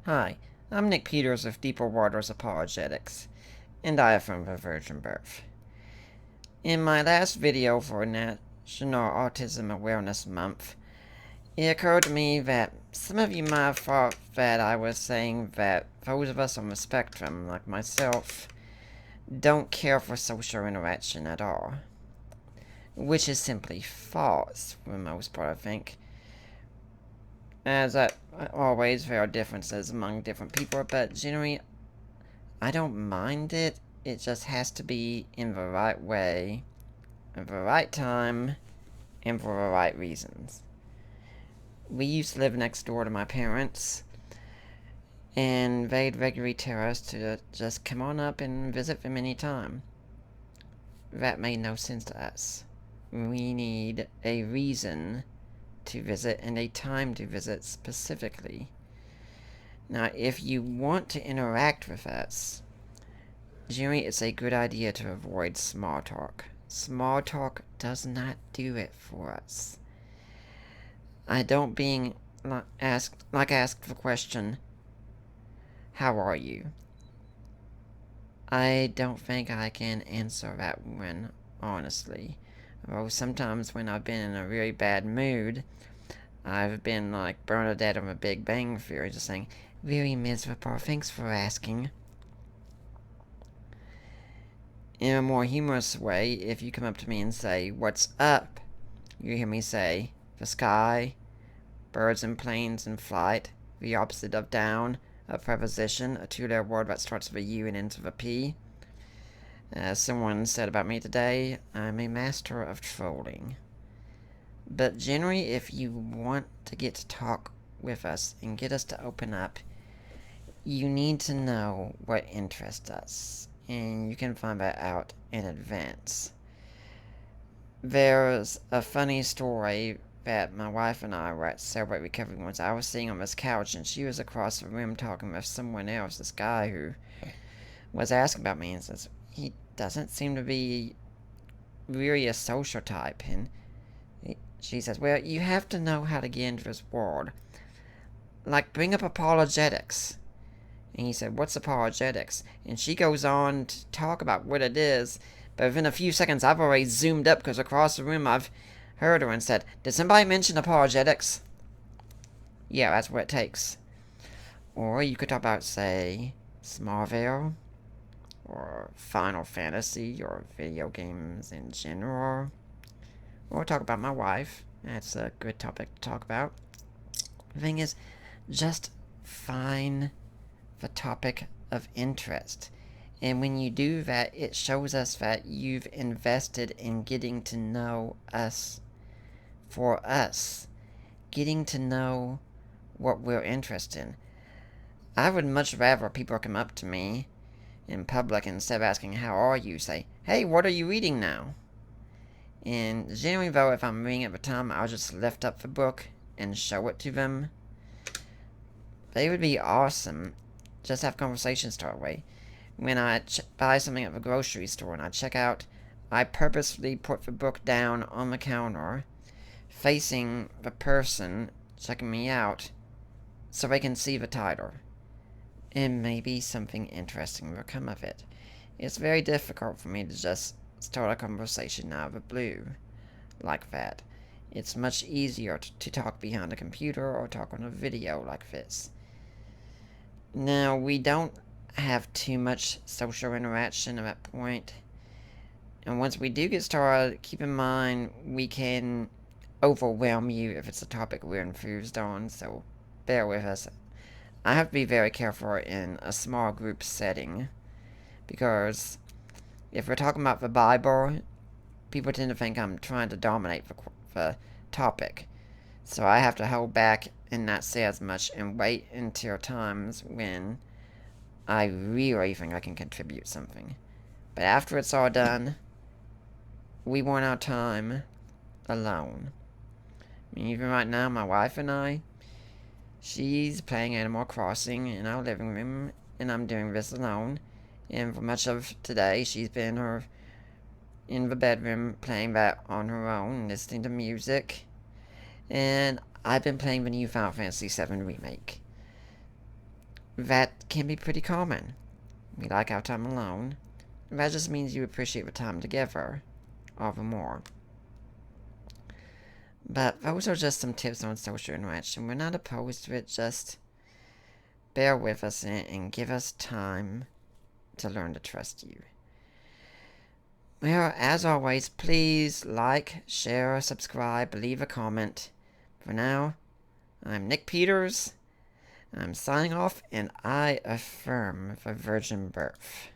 Hi, I'm Nick Peters of Deeper Waters Apologetics, and I affirm a virgin birth. In my last video for National Autism Awareness Month, it occurred to me that some of you might have thought that I was saying that those of us on the spectrum, like myself, don't care for social interaction at all. Which is simply false, for the most part, I think. As always, there are differences among different people, but generally, I don't mind it. It just has to be in the right way, at the right time, and for the right reasons. We used to live next door to my parents, and they'd regularly tell us to just come on up and visit them anytime. That made no sense to us. We need a reason to visit and a time to visit specifically. Now, if you want to interact with us, generally it's a good idea to avoid small talk. Small talk does not do it for us. I don't being asked the question, how are you? I don't think I can answer that one honestly. Though sometimes when I've been in a really bad mood, I've been like Bernadette on the Big Bang Theory, just saying, very miserable, thanks for asking. In a more humorous way, if you come up to me and say, what's up? You hear me say, the sky, birds and planes in flight, the opposite of down, a preposition, a two-letter word that starts with a U and ends with a P. As someone said about me today, I'm a master of trolling. But generally, if you want to get to talk with us and get us to open up, you need to know what interests us, and you can find that out in advance. There's a funny story that my wife and I were at Celebrate Recovery once. I was sitting on this couch, and she was across the room talking with someone else, this guy who was asking about me, and says, he doesn't seem to be really a social type, and she says, well, you have to know how to get into this world. Like, bring up apologetics. And he said, what's apologetics? And she goes on to talk about what it is, but within a few seconds I've already zoomed up because across the room I've heard her and said, did somebody mention apologetics? Yeah, that's what it takes. Or you could talk about, say, Smallville, or Final Fantasy, or video games in general. Or talk about my wife. That's a good topic to talk about. The thing is, just find the topic of interest. And when you do that, it shows us that you've invested in getting to know us for us. Getting to know what we're interested in. I would much rather people come up to me in public instead of asking, how are you, say, hey, what are you reading now? And generally, though, if I'm reading at the time, I'll just lift up the book and show it to them. They would be awesome. Just have conversations start away. When I buy something at the grocery store and I check out, I purposefully put the book down on the counter, facing the person checking me out, so they can see the title. And maybe something interesting will come of it. It's very difficult for me to just start a conversation out of the blue like that. It's much easier to talk behind a computer or talk on a video like this. Now, we don't have too much social interaction at that point. And once we do get started, keep in mind we can overwhelm you if it's a topic we're enthused on, so bear with us. I have to be very careful in a small group setting, because if we're talking about the Bible, people tend to think I'm trying to dominate the topic. So I have to hold back and not say as much and wait until times when I really think I can contribute something. But after it's all done, we want our time alone. I mean, even right now, my wife and I, she's playing Animal Crossing in our living room, and I'm doing this alone. And for much of today, she's been in the bedroom playing that on her own, listening to music. And I've been playing the new Final Fantasy VII Remake. that can be pretty common. We like our time alone. That just means you appreciate the time together all the more. But those are just some tips on social interaction. We're not opposed to it, just bear with us and give us time to learn to trust you. Well, as always, please like, share, subscribe, leave a comment. For now, I'm Nick Peters. I'm signing off, and I affirm the virgin birth.